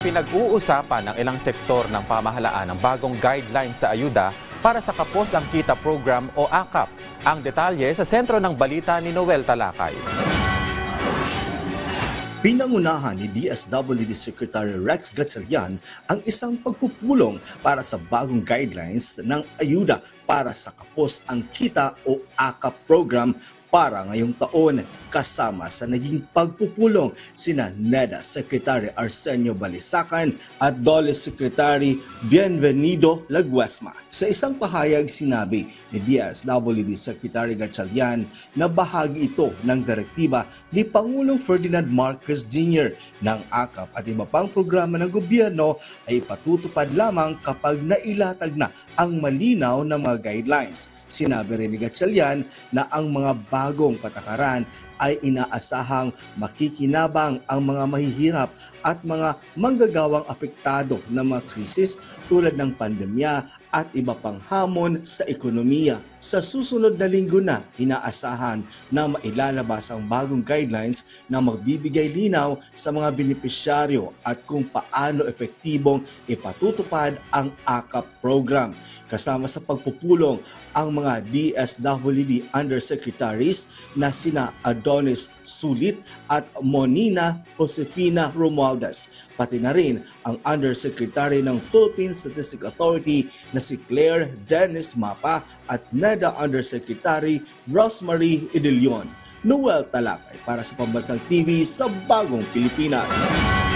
Pinag-uusapan ng ilang sektor ng pamahalaan ang bagong guidelines sa ayuda para sa Kapos ang Kita Program o AKAP. Ang detalye sa sentro ng balita ni Noel Talakay. Pinangunahan ni DSWD Secretary Rex Gatchalian ang isang pagpupulong para sa bagong guidelines ng ayuda para sa Kapos ang Kita o AKAP program para ngayong taon. Kasama sa naging pagpupulong sina NEDA Secretary Arsenio Balisacan at DOLE Secretary Bienvenido Laguesma. Sa isang pahayag sinabi ni DSWD Secretary Gatchalian na bahagi ito ng direktiba ni Pangulong Ferdinand Marcos Jr. ng AKAP at iba pang programa ng gobyerno ay patutupad lamang kapag nailatag na ang malinaw na mga guidelines. Sinabi rin ni Gatchalian na ang mga bagong patakaran ay inaasahang makikinabang ang mga mahihirap at mga manggagawang apektado ng mga krisis tulad ng pandemya at iba pang hamon sa ekonomiya. Sa susunod na linggo na, inaasahan na mailalabas ang bagong guidelines na magbibigay linaw sa mga benepisyaryo at kung paano epektibong ipatutupad ang AKAP program. Kasama sa pagpupulong ang mga DSWD Undersecretaries na sina Adonis Sulit at Monina Josefina Romualdez, pati na rin ang Undersecretary ng Philippine Statistics Authority na si Claire Dennis Mapa at NEDA Undersecretary Rosemary Idilion. Noel Talakay para sa Pambansang TV sa Bagong Pilipinas.